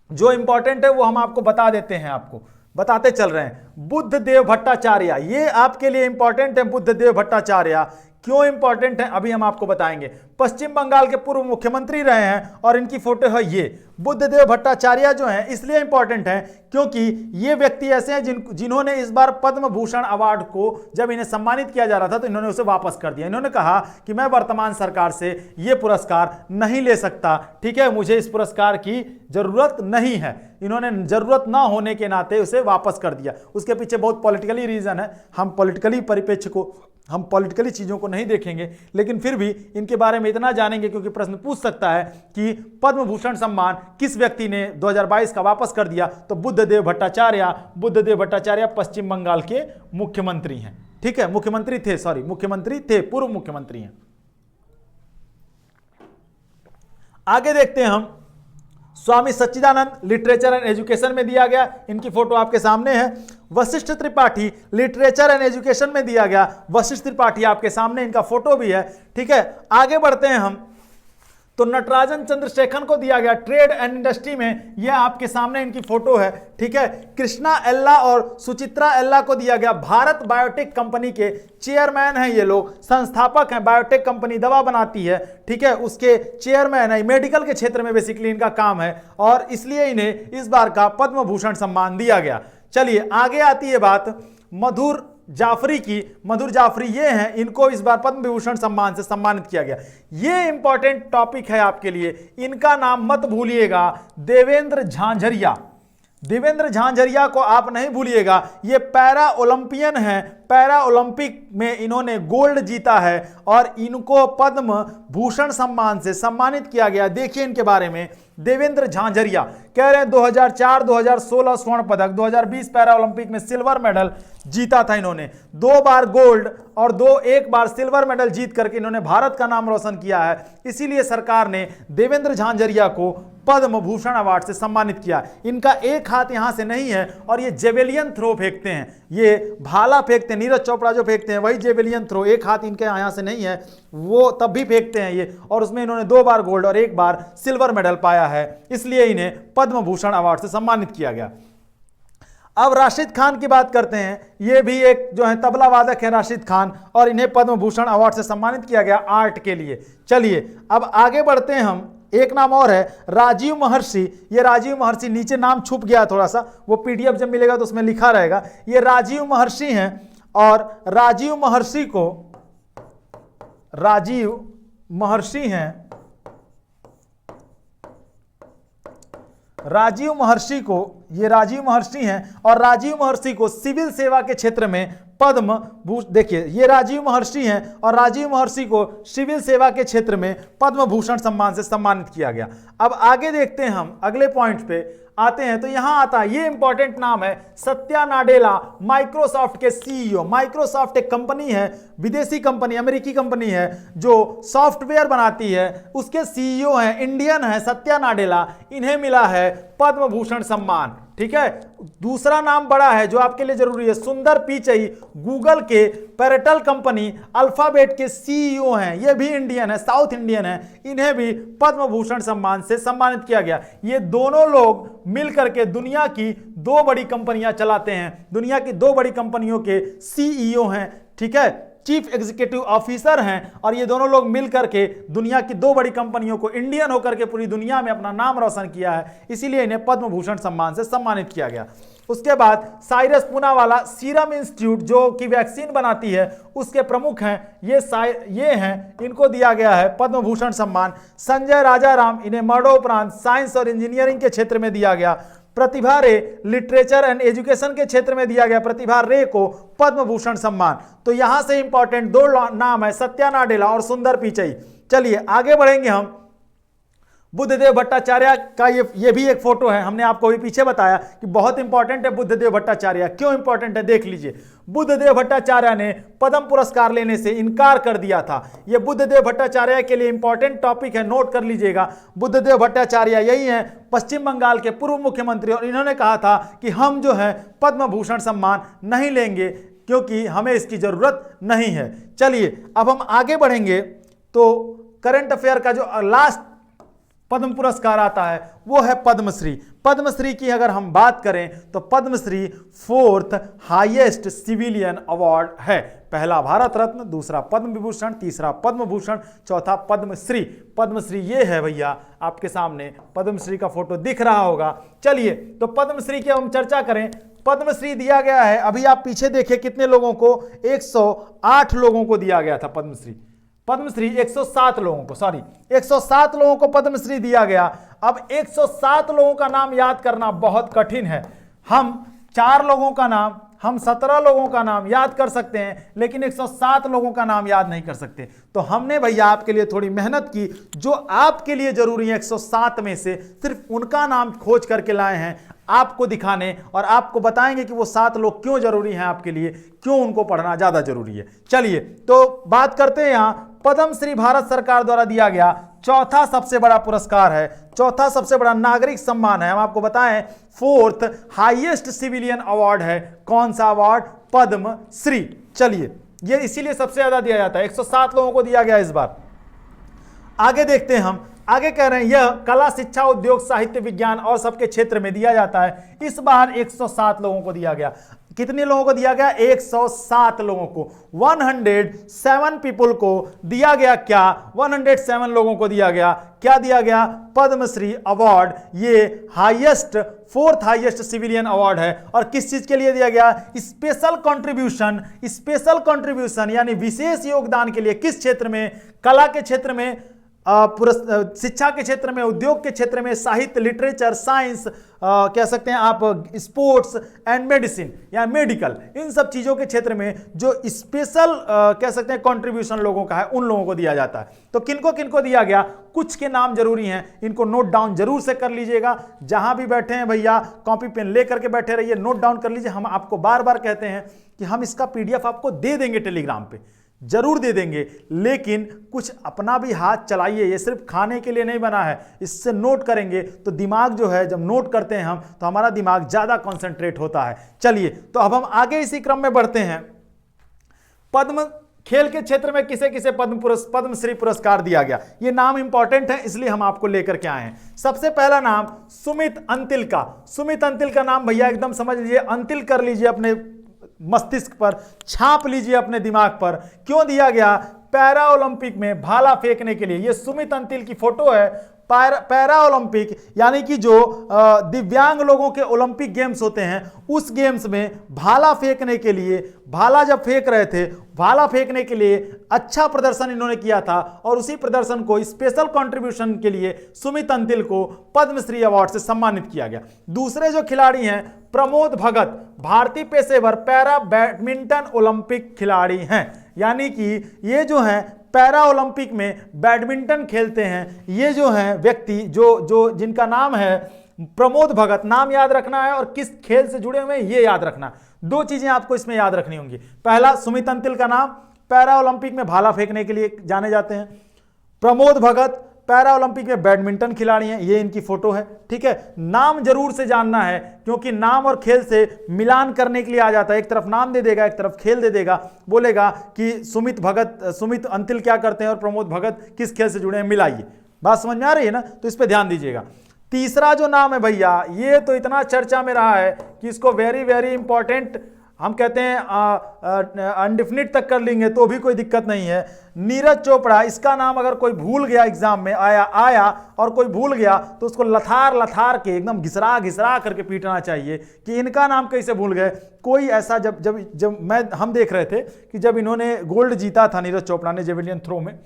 जो इंपॉर्टेंट है वो हम आपको बता देते हैं, आपको बताते चल रहे हैं। बुद्धदेव भट्टाचार्य, ये आपके लिए इंपॉर्टेंट है। बुद्धदेव भट्टाचार्य क्यों इंपॉर्टेंट है अभी हम आपको बताएंगे। पश्चिम बंगाल के पूर्व मुख्यमंत्री रहे हैं और इनकी फोटो है ये। बुद्धदेव भट्टाचार्य जो हैं इसलिए इंपॉर्टेंट हैं क्योंकि ये व्यक्ति ऐसे हैं जिन्होंने इस बार पद्म भूषण अवार्ड को जब इन्हें सम्मानित किया जा रहा था तो इन्होंने उसे वापस कर दिया। इन्होंने कहा कि मैं वर्तमान सरकार से ये पुरस्कार नहीं ले सकता, ठीक है, मुझे इस पुरस्कार की जरूरत नहीं है। इन्होंने जरूरत ना होने के नाते उसे वापस कर दिया। उसके पीछे बहुत पॉलिटिकली रीजन है, हम पॉलिटिकली परिप्रेक्ष्य को, हम पॉलिटिकली चीजों को नहीं देखेंगे, लेकिन फिर भी इनके बारे में इतना जानेंगे क्योंकि प्रश्न पूछ सकता है कि पद्म भूषण सम्मान किस व्यक्ति ने 2022 का वापस कर दिया। तो बुद्धदेव भट्टाचार्य, बुद्धदेव भट्टाचार्य पश्चिम बंगाल के मुख्यमंत्री हैं, ठीक है, मुख्यमंत्री थे, सॉरी मुख्यमंत्री थे, पूर्व मुख्यमंत्री हैं। आगे देखते हैं हम, स्वामी सच्चिदानंद लिटरेचर एंड एजुकेशन में दिया गया, इनकी फोटो आपके सामने है। Vashishtha Tripathi literature and education में दिया गया, वशिष्ठ त्रिपाठी आपके सामने, इनका फोटो भी है, ठीक है। आगे बढ़ते हैं हम, तो नटराजन चंद्रशेखर को दिया गया ट्रेड एंड इंडस्ट्री में, यह आपके सामने इनकी फोटो है, ठीक है। कृष्णा एल्ला और सुचित्रा एल्ला को दिया गया, भारत बायोटेक कंपनी के चेयरमैन हैं ये लोग, संस्थापक हैं। बायोटेक कंपनी दवा बनाती है, ठीक है, उसके चेयरमैन है, मेडिकल के क्षेत्र में बेसिकली इनका काम है और इसलिए इन्हें इस बार का पद्म भूषण सम्मान दिया गया। चलिए आगे आती है बात मधुर जाफरी की। मधुर जाफरी ये हैं, इनको इस बार पद्म विभूषण सम्मान से सम्मानित किया गया। ये इंपॉर्टेंट टॉपिक है आपके लिए, इनका नाम मत भूलिएगा, देवेंद्र झांझरिया। देवेंद्र झांझरिया को आप नहीं भूलिएगा, ये पैरा ओलंपियन हैं, पैरा ओलंपिक में इन्होंने गोल्ड जीता है और इनको पद्म भूषण सम्मान से सम्मानित किया गया। देखिए इनके बारे में, देवेंद्र झांझरिया कह रहे हैं 2004, 2016 स्वर्ण पदक, 2020 पैरा ओलंपिक में सिल्वर मेडल जीता था इन्होंने, 2 बार गोल्ड और एक बार सिल्वर मेडल जीत करके इन्होंने भारत का नाम रोशन किया है। इसीलिए सरकार ने देवेंद्र झांझरिया को पद्म भूषण अवार्ड से सम्मानित किया। इनका एक हाथ यहां से नहीं है और ये जेवेलियन थ्रो फेंकते हैं, ये भाला फेंकते हैं, नीरज चोपड़ा जो फेंकते हैं वही जेवेलियन थ्रो, एक हाथ इनके यहां से नहीं है, वो तब भी फेंकते हैं ये, और उसमें इन्होंने 2 बार गोल्ड और 1 बार सिल्वर मेडल पाया है, इसलिए इन्हें पद्म भूषण अवार्ड से सम्मानित किया गया। अब राशिद खान की बात करते हैं, ये भी एक जो है तबला वादक है राशिद खान, और इन्हें पद्म भूषण अवार्ड से सम्मानित किया गया आर्ट के लिए। चलिए अब आगे बढ़ते हैं हम, एक नाम और है राजीव महर्षि। ये राजीव महर्षि नीचे नाम छुप गया थोड़ा सा, वो पीडीएफ जब मिलेगा तो उसमें लिखा रहेगा। ये राजीव महर्षि हैं और राजीव महर्षि को, राजीव महर्षि हैं, राजीव महर्षि को, ये राजीव महर्षि हैं और राजीव महर्षि को सिविल सेवा के क्षेत्र में पद्म भूषण, देखिए ये राजीव महर्षि हैं और राजीव महर्षि को सिविल सेवा के क्षेत्र में पद्म भूषण सम्मान से सम्मानित किया गया। अब आगे देखते हैं हम, अगले पॉइंट पे आते हैं, तो यहां आता है, ये इंपॉर्टेंट नाम है सत्या नाडेला, माइक्रोसॉफ्ट के सीईओ। माइक्रोसॉफ्ट एक कंपनी है, विदेशी कंपनी, अमेरिकी कंपनी है जो सॉफ्टवेयर बनाती है, उसके सीईओ हैं, इंडियन है सत्या नाडेला, इन्हें मिला है पद्म भूषण सम्मान, ठीक है। दूसरा नाम बड़ा है जो आपके लिए जरूरी है, सुंदर पिचई, गूगल के पैरेटल कंपनी अल्फाबेट के सीईओ हैं, ये भी इंडियन है, साउथ इंडियन है, इन्हें भी पद्म भूषण सम्मान से सम्मानित किया गया। ये दोनों लोग मिलकर के दुनिया की 2 बड़ी कंपनियां चलाते हैं, दुनिया की 2 बड़ी कंपनियों के सीईओ हैं, ठीक है, चीफ एग्जीक्यूटिव ऑफिसर हैं, और ये दोनों लोग मिलकर के दुनिया की 2 बड़ी कंपनियों को, इंडियन होकर के पूरी दुनिया में अपना नाम रोशन किया है, इसीलिए इन्हें पद्म भूषण सम्मान से सम्मानित किया गया। उसके बाद साइरस पूनावाला, सीरम इंस्टीट्यूट जो कि वैक्सीन बनाती है उसके प्रमुख हैं, ये हैं, इनको दिया गया है पद्म भूषण सम्मान। संजय राजाराम, इन्हें मरणोपरांत साइंस और इंजीनियरिंग के क्षेत्र में दिया गया। प्रतिभा रे लिटरेचर एंड एजुकेशन के क्षेत्र में दिया गया प्रतिभा रे को पद्म भूषण सम्मान। तो यहां से इंपॉर्टेंट 2 नाम है, सत्या नाडेला और सुंदर पिचई। चलिए आगे बढ़ेंगे हम, बुद्धदेव भट्टाचार्य का ये भी एक फोटो है, हमने आपको भी पीछे बताया कि बहुत इंपॉर्टेंट है बुद्धदेव भट्टाचार्य। क्यों इंपॉर्टेंट है देख लीजिए। बुद्धदेव भट्टाचार्य ने पद्म पुरस्कार लेने से इनकार कर दिया था। यह बुद्धदेव भट्टाचार्य के लिए इंपॉर्टेंट टॉपिक है, नोट कर लीजिएगा। बुद्धदेव भट्टाचार्य यही हैं पश्चिम बंगाल के पूर्व मुख्यमंत्री, और इन्होंने कहा था कि हम जो है पद्म भूषण सम्मान नहीं लेंगे क्योंकि हमें इसकी जरूरत नहीं है। चलिए अब हम आगे बढ़ेंगे तो करंट अफेयर का जो लास्ट पद्म पुरस्कार आता है वो है पद्मश्री। पद्मश्री की अगर हम बात करें तो Padmashri 4th highest civilian award है। पहला भारत रत्न, दूसरा पद्म विभूषण, तीसरा पद्म भूषण, चौथा पद्मश्री। पद्मश्री ये है भैया, आपके सामने पद्मश्री का फोटो दिख रहा होगा। चलिए तो पद्मश्री की हम चर्चा करें। पद्मश्री दिया गया है, अभी आप पीछे देखिए कितने लोगों को, 108 लोगों को दिया गया था पद्मश्री। पद्मश्री 107 लोगों को, 107 लोगों को पद्मश्री दिया गया। अब 107 लोगों का नाम याद करना बहुत कठिन है। हम 4 लोगों का नाम, हम 17 लोगों का नाम याद कर सकते हैं, लेकिन 107 लोगों का नाम याद नहीं कर सकते। तो हमने भैया आपके लिए थोड़ी मेहनत की, जो आपके लिए जरूरी है 107 में से सिर्फ उनका नाम खोज करके लाए हैं आपको दिखाने, और आपको बताएंगे कि वो 7 लोग क्यों जरूरी हैं आपके लिए, क्यों उनको पढ़ना ज्यादा जरूरी है। चलिए तो बात करते हैं। यहां पद्मश्री भारत सरकार द्वारा दिया गया चौथा सबसे बड़ा पुरस्कार है, चौथा सबसे बड़ा नागरिक सम्मान है। हम आपको बताएं 4th हाईएस्ट सिविलियन अवार्ड है। कौन सा अवार्ड? पद्मश्री। चलिए ये इसीलिए सबसे ज्यादा दिया जाता है, 107 लोगों को दिया गया इस बार। आगे देखते हैं हम, आगे कह रहे हैं यह कला, शिक्षा, उद्योग, साहित्य, विज्ञान और सबके क्षेत्र में दिया जाता है। इस बार 107 लोगों को दिया गया। कितने लोगों को दिया गया? 107 लोगों को, 107 पीपल को दिया गया। क्या 107 लोगों को दिया गया? क्या दिया गया? पद्मश्री अवार्ड। ये highest 4th highest civilian award है। और किस चीज के लिए दिया गया? स्पेशल कंट्रीब्यूशन, स्पेशल कंट्रीब्यूशन यानी विशेष योगदान के लिए। किस क्षेत्र में? कला के क्षेत्र में, शिक्षा के क्षेत्र में, उद्योग के क्षेत्र में, साहित्य, लिटरेचर, साइंस, कह सकते हैं आप स्पोर्ट्स एंड मेडिसिन या मेडिकल, इन सब चीजों के क्षेत्र में जो स्पेशल कह सकते हैं कंट्रीब्यूशन लोगों का है, उन लोगों को दिया जाता है। तो किनको किनको दिया गया? कुछ के नाम जरूरी हैं, इनको नोट डाउन जरूर से कर लीजिएगा। जहां भी बैठे हैं भैया कॉपी पेन लेकर के बैठे रहिए, नोट डाउन कर लीजिए। हम आपको बार बार कहते हैं कि हम इसका PDF आपको दे देंगे, टेलीग्राम पे जरूर दे देंगे, लेकिन कुछ अपना भी हाथ चलाइए। ये सिर्फ खाने के लिए नहीं बना है, इससे नोट करेंगे तो दिमाग जो है, जब नोट करते हैं हम तो हमारा दिमाग ज्यादा कंसंट्रेट होता है। चलिए तो अब हम आगे इसी क्रम में बढ़ते हैं। पद्म खेल के क्षेत्र में किसे किसे पद्मश्री पुरस्कार दिया गया? ये नाम इंपॉर्टेंट है, इसलिए हम आपको लेकर के आए हैं। सबसे पहला नाम सुमित अंतिल का। सुमित अंतिल का नाम भैया एकदम समझ लीजिए, अंतिल कर लीजिए, अपने मस्तिष्क पर छाप लीजिए, अपने दिमाग पर। क्यों दिया गया? पैरा ओलंपिक में भाला फेंकने के लिए। ये सुमित अंतिल की फोटो है। पैरा ओलंपिक यानी कि जो दिव्यांग लोगों के ओलंपिक गेम्स होते हैं, उस गेम्स में भाला फेंकने के लिए, भाला जब फेंक रहे थे, भाला फेंकने के लिए अच्छा प्रदर्शन इन्होंने किया था, और उसी प्रदर्शन को स्पेशल कंट्रीब्यूशन के लिए सुमित अंतिल को पद्मश्री अवार्ड से सम्मानित किया गया। दूसरे जो खिलाड़ी हैं प्रमोद भगत, भारतीय पेशेवर पैरा बैडमिंटन ओलंपिक खिलाड़ी हैं। यानी कि ये जो हैं पैरा ओलंपिक में बैडमिंटन खेलते हैं। ये जो हैं व्यक्ति जो जिनका नाम है प्रमोद भगत, नाम याद रखना है और किस खेल से जुड़े हुए हैं ये याद रखना। 2 चीजें आपको इसमें याद रखनी होंगी। पहला, सुमित अंतिल का नाम, पैरा ओलंपिक में भाला फेंकने के लिए जाने जाते हैं। प्रमोद भगत पैरा ओलंपिक में बैडमिंटन खिलाड़ी हैं, ये इनकी फोटो है। ठीक है, नाम जरूर से जानना है, क्योंकि नाम और खेल से मिलान करने के लिए आ जाता है। एक तरफ नाम दे देगा, एक तरफ खेल दे देगा, बोलेगा कि सुमित अंतिल क्या करते हैं और प्रमोद भगत किस खेल से जुड़े हैं, मिलाइए। बात समझ में आ रही है ना? तो इस पे ध्यान दीजिएगा। तीसरा जो नाम है भैया, ये तो इतना चर्चा में रहा है कि इसको वेरी वेरी इंपॉर्टेंट हम कहते हैं, अनडिफिनिट तक कर लेंगे तो भी कोई दिक्कत नहीं है। नीरज चोपड़ा, इसका नाम अगर कोई भूल गया, एग्जाम में आया और कोई भूल गया तो उसको लथार के एकदम घिसरा करके पीटना चाहिए कि इनका नाम कैसे भूल गए। कोई ऐसा जब हम देख रहे थे कि जब इन्होंने गोल्ड जीता था, नीरज चोपड़ा ने जेवलिन थ्रो में,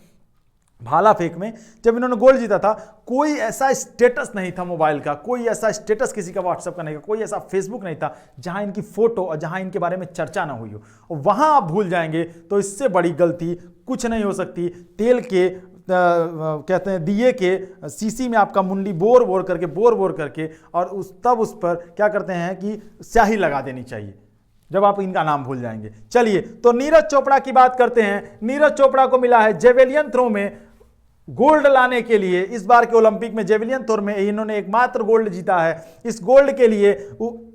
भाला फेंक में जब इन्होंने गोल्ड जीता था, कोई ऐसा स्टेटस नहीं था मोबाइल का, कोई ऐसा स्टेटस किसी का व्हाट्सएप का नहीं था, कोई ऐसा फेसबुक नहीं था जहां इनकी फोटो और जहां इनके बारे में चर्चा ना हुई हो। और वहां आप भूल जाएंगे तो इससे बड़ी गलती कुछ नहीं हो सकती। तेल के कहते हैं दिए के शीशी में आपका मुंडी बोर करके और तब उस पर क्या करते हैं कि स्याही लगा देनी चाहिए। जब आप इनका नाम भूल जाएंगे। चलिए, तो नीरज चोपड़ा की बात करते हैं। नीरज चोपड़ा को मिला है जेवेलियन थ्रो में गोल्ड लाने के लिए। इस बार के ओलंपिक में जेवेलियन थ्रो में इन्होंने एकमात्र गोल्ड जीता है। इस गोल्ड के लिए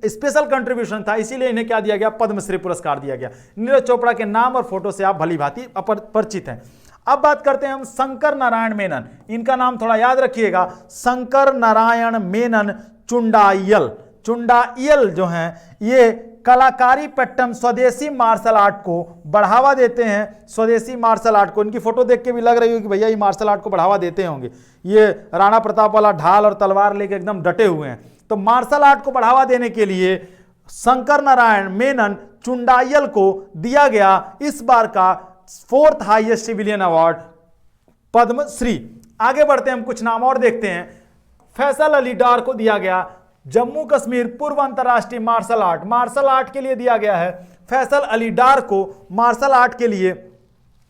स्पेशल कंट्रीब्यूशन था, इसीलिए इन्हें क्या दिया गया, पद्मश्री पुरस्कार दिया गया। नीरज चोपड़ा के नाम और फोटो से आप भली भांति परिचित हैं। अब बात करते हैं हम शंकर नारायण मेनन। इनका नाम थोड़ा याद रखिएगा, शंकर नारायण मेनन चुंडाइयल। चुंडाइयल जो हैं ये कलाकारी पट्टम स्वदेशी मार्शल आर्ट को बढ़ावा देते हैं। स्वदेशी मार्शल आर्ट को, इनकी फोटो देख के भी लग रही हो कि भैया ये मार्शल आर्ट को बढ़ावा देते होंगे। ये राणा प्रताप वाला ढाल और तलवार लेके एकदम डटे हुए हैं। तो मार्शल आर्ट को बढ़ावा देने के लिए शंकर नारायण मेनन चुंडाइयल को दिया गया इस बार का 4th highest civilian award Padmashri. आगे बढ़ते हैं, हम कुछ नाम और देखते हैं। फैसल अली डार को दिया गया जम्मू कश्मीर पूर्व अंतरराष्ट्रीय मार्शल आर्ट के लिए दिया गया है। फैसल अली डार को मार्शल आर्ट के लिए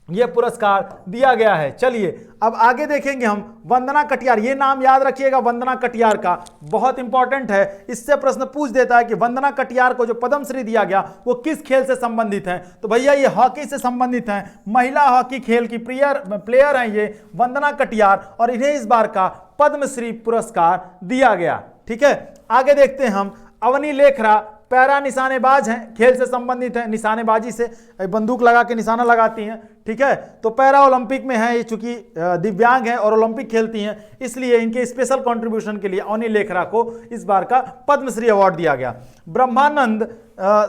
यह पुरस्कार दिया गया है। चलिए अब आगे देखेंगे हम वंदना कटियार। ये नाम याद रखिएगा, वंदना कटियार का बहुत इंपॉर्टेंट है। इससे प्रश्न पूछ देता है कि वंदना कटियार को जो पद्मश्री दिया गया वो किस खेल से संबंधित है। तो भैया ये हॉकी से संबंधित है, महिला हॉकी खेल की प्लेयर हैं ये वंदना कटियार, और इन्हें इस बार का पद्मश्री पुरस्कार दिया गया। ठीक है, आगे देखते हैं हम अवनी लेखरा पैरा निशानेबाज हैं, खेल से संबंधित है, निशानेबाजी से बंदूक लगा के निशाना लगाती हैं। ठीक है, तो पैरा ओलंपिक में है ये, चूंकि दिव्यांग हैं और ओलंपिक खेलती हैं, इसलिए इनके स्पेशल कंट्रीब्यूशन के लिए अवनी लेखरा को इस बार का पद्मश्री अवार्ड दिया गया। ब्रह्मानंद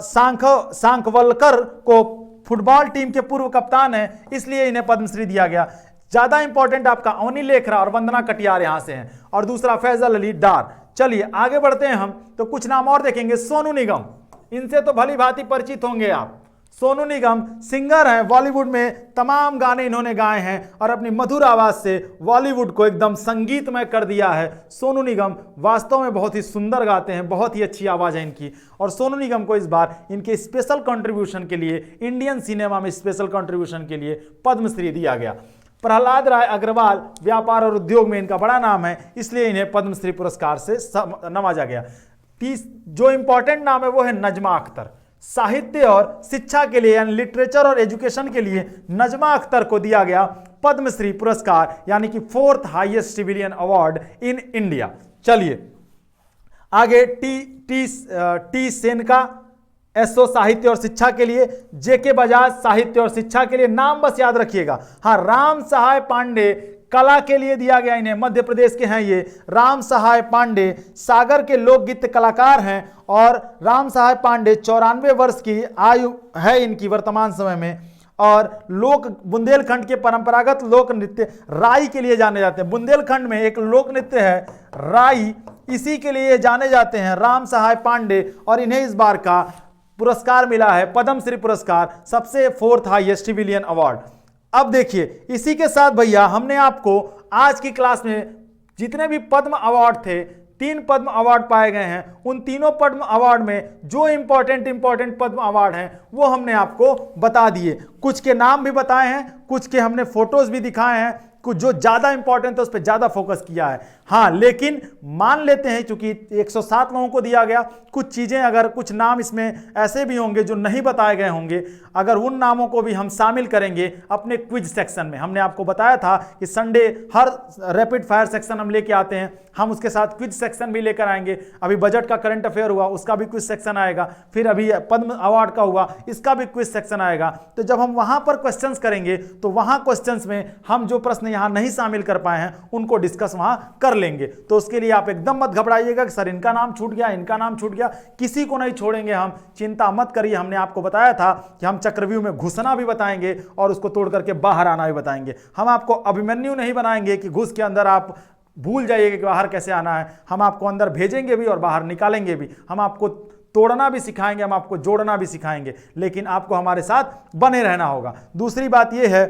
सांखवलकर को फुटबॉल टीम के पूर्व कप्तान है, इसलिए इन्हें पद्मश्री दिया गया। ज्यादा इंपॉर्टेंट आपका अवनी लेखरा और वंदना कटियार यहां से हैं, और दूसरा फैजल अली डार। चलिए आगे बढ़ते हैं हम, तो कुछ नाम और देखेंगे। सोनू निगम, इनसे तो भली भांति परिचित होंगे आप। सोनू निगम सिंगर हैं, बॉलीवुड में तमाम गाने इन्होंने गाए हैं और अपनी मधुर आवाज से बॉलीवुड को एकदम संगीतमय कर दिया है। सोनू निगम वास्तव में बहुत ही सुंदर गाते हैं, बहुत ही अच्छी आवाज है इनकी, और सोनू निगम को इस बार इनके स्पेशल कंट्रीब्यूशन के लिए, इंडियन सिनेमा में स्पेशल कंट्रीब्यूशन के लिए पद्मश्री दिया गया। प्रहलाद राय अग्रवाल व्यापार और उद्योग में इनका बड़ा नाम है, इसलिए इन्हें पद्मश्री पुरस्कार से नवाजा गया। जो इंपॉर्टेंट नाम है वो है नजमा अख्तर। साहित्य और शिक्षा के लिए यानी लिटरेचर और एजुकेशन के लिए नजमा अख्तर को दिया गया पद्मश्री पुरस्कार, यानी कि 4th highest civilian award in India. चलिए आगे टी सेनका एसओ साहित्य और शिक्षा के लिए, जेके बजाज साहित्य और शिक्षा के लिए, नाम बस याद रखिएगा। हाँ, राम सहाय पांडे कला के लिए दिया गया इन्हें, मध्य प्रदेश के हैं ये राम सहाय पांडे, सागर के लोकगीत कलाकार हैं, और राम सहाय पांडे 94 वर्ष की आयु है इनकी वर्तमान समय में, और बुंदेलखंड के परंपरागत लोक नृत्य राई के लिए जाने जाते हैं। बुंदेलखंड में एक लोक नृत्य है राई, इसी के लिए जाने जाते हैं राम सहाय पांडे, और इन्हें इस बार का पुरस्कार मिला है पद्मश्री पुरस्कार, सबसे 4th हाईएस्ट सिविलियन अवार्ड। अब देखिए इसी के साथ भैया हमने आपको आज की क्लास में जितने भी पद्म अवार्ड थे, 3 पद्म अवार्ड पाए गए हैं, उन तीनों पद्म अवार्ड में जो इंपॉर्टेंट पद्म अवार्ड हैं वो हमने आपको बता दिए। कुछ के नाम भी बताए हैं, कुछ के हमने फोटोज भी दिखाए हैं, कुछ जो ज्यादा इंपॉर्टेंट है उस पर ज्यादा फोकस किया है। हाँ, लेकिन मान लेते हैं क्योंकि 107 लोगों को दिया गया, कुछ चीजें अगर कुछ नाम इसमें ऐसे भी होंगे जो नहीं बताए गए होंगे, अगर उन नामों को भी हम शामिल करेंगे अपने क्विज सेक्शन में। हमने आपको बताया था कि संडे हर रैपिड फायर सेक्शन हम लेके आते हैं, हम उसके साथ क्विज सेक्शन भी लेकर आएंगे। अभी बजट का करंट अफेयर हुआ, उसका भी क्विज सेक्शन आएगा, फिर अभी पद्म अवार्ड का हुआ, इसका भी क्विज सेक्शन आएगा। तो जब हम वहां पर क्वेश्चंस करेंगे तो वहां क्वेश्चंस में हम जो प्रश्न यहां नहीं शामिल कर पाए हैं उनको डिस्कस वहां कर लेंगे। तो उसके लिए आप एकदम मत घबराइएगा कि सर इनका नाम छूट गया, इनका नाम छूट गया, किसी को नहीं छोड़ेंगे हम, चिंता मत करिए। हमने आपको बताया था कि हम चक्रव्यूह में घुसना भी बताएंगे और उसको तोड़ करके बाहर आना भी बताएंगे। हम आपको अभिमन्यु नहीं बनाएंगे कि घुस के अंदर आप भूल जाइएगा कि बाहर कैसे आना है। हम आपको अंदर भेजेंगे भी और बाहर निकालेंगे भी। हम आपको तोड़ना भी सिखाएंगे, हम आपको जोड़ना भी सिखाएंगे, लेकिन आपको हमारे साथ बने रहना होगा। दूसरी बात यह है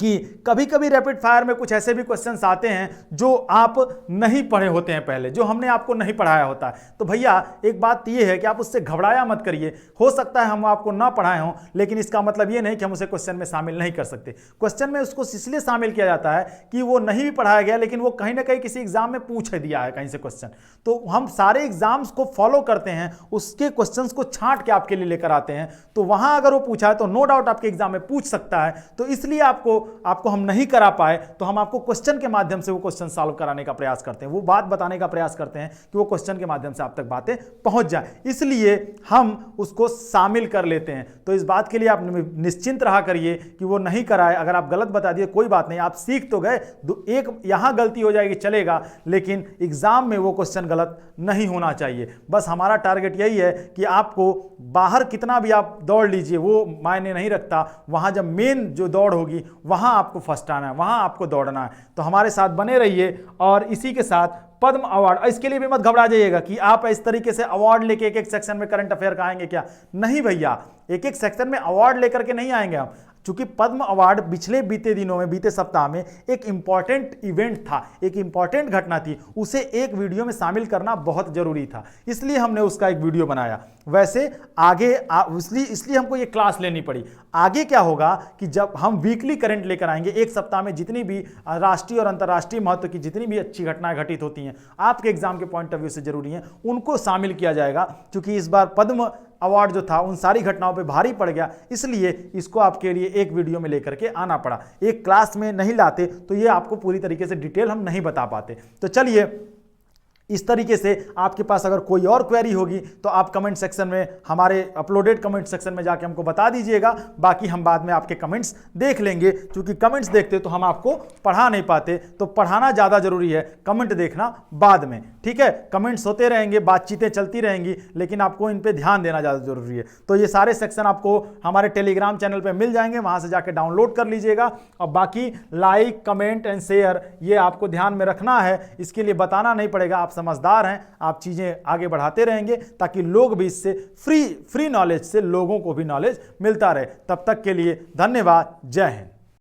कि कभी कभी रैपिड फायर में कुछ ऐसे भी क्वेश्चंस आते हैं जो आप नहीं पढ़े होते हैं पहले, जो हमने आपको नहीं पढ़ाया होता है। तो भैया एक बात यह है कि आप उससे घबराया मत करिए। हो सकता है हम आपको ना पढ़ाए हों, लेकिन इसका मतलब ये नहीं कि हम उसे क्वेश्चन में शामिल नहीं कर सकते। क्वेश्चन में उसको इसलिए शामिल किया जाता है कि वो नहीं भी पढ़ाया गया, लेकिन वो कहीं ना कहीं किसी एग्जाम में पूछ दिया है कहीं से क्वेश्चन। तो हम सारे एग्जाम्स को फॉलो करते हैं, उसके क्वेश्चंस को छांट के आपके लिए लेकर आते हैं। तो वहां अगर वो पूछा है तो नो डाउट आपके एग्जाम में पूछ सकता है। तो इसलिए आपको हम नहीं करा पाए तो हम आपको क्वेश्चन के माध्यम से वो क्वेश्चन सॉल्व कराने का प्रयास करते हैं, वो बात बताने का प्रयास करते हैं कि वो क्वेश्चन के माध्यम से आप तक बातें पहुंच जाए, इसलिए हम उसको शामिल कर लेते हैं। तो इस बात के लिए आप निश्चिंत रहा करिए कि वो नहीं कराए। अगर आप गलत बता दिए कोई बात नहीं, आप सीख तो गए, एक यहां गलती हो जाएगी चलेगा, लेकिन एग्जाम में वो क्वेश्चन गलत नहीं होना चाहिए। बस हमारा टारगेट यही है कि आपको बाहर कितना भी आप दौड़ लीजिए वो मायने नहीं रखता, वहां जब मेन जो दौड़ होगी वहां आपको फर्स्ट आना है, वहां आपको दौड़ना है। तो हमारे साथ बने रहिए। और इसी के साथ पद्म अवार्ड, इसके लिए भी मत घबरा जाइएगा कि आप इस तरीके से अवार्ड लेके एक एक सेक्शन में करंट अफेयर का आएंगे क्या, नहीं भैया, एक एक सेक्शन में अवार्ड लेकर के नहीं आएंगे हम। चूंकि पद्म अवार्ड पिछले बीते दिनों में, बीते सप्ताह में एक इंपॉर्टेंट इवेंट था, एक इंपॉर्टेंट घटना थी, उसे एक वीडियो में शामिल करना बहुत जरूरी था, इसलिए हमने उसका एक वीडियो बनाया। वैसे आगे इसलिए हमको ये क्लास लेनी पड़ी। आगे क्या होगा कि जब हम वीकली करंट लेकर आएंगे, एक सप्ताह में जितनी भी राष्ट्रीय और अंतर्राष्ट्रीय महत्व की जितनी भी अच्छी घटनाएं घटित होती हैं, आपके एग्जाम के पॉइंट ऑफ व्यू से जरूरी हैं, उनको शामिल किया जाएगा। क्योंकि इस बार पद्म अवार्ड जो था उन सारी घटनाओं पे भारी पड़ गया, इसलिए इसको आपके लिए एक वीडियो में लेकर के आना पड़ा। एक क्लास में नहीं लाते तो ये आपको पूरी तरीके से डिटेल हम नहीं बता पाते। तो चलिए, इस तरीके से आपके पास अगर कोई और क्वेरी होगी तो आप कमेंट सेक्शन में, हमारे अपलोडेड कमेंट सेक्शन में जाके हमको बता दीजिएगा। बाकी हम बाद में आपके कमेंट्स देख लेंगे, क्योंकि कमेंट्स देखते तो हम आपको पढ़ा नहीं पाते, तो पढ़ाना ज़्यादा जरूरी है, कमेंट देखना बाद में, ठीक है। कमेंट्स होते रहेंगे, बातचीतें चलती रहेंगी, लेकिन आपको इन पर ध्यान देना ज़्यादा जरूरी है। तो ये सारे सेक्शन आपको हमारे टेलीग्राम चैनल पर मिल जाएंगे, वहाँ से जाके डाउनलोड कर लीजिएगा। और बाकी लाइक, कमेंट एंड शेयर ये आपको ध्यान में रखना है, इसके लिए बताना नहीं पड़ेगा, आप समझदार हैं, आप चीजें आगे बढ़ाते रहेंगे ताकि लोग भी इससे फ्री नॉलेज से लोगों को भी नॉलेज मिलता रहे। तब तक के लिए धन्यवाद, जय हिंद।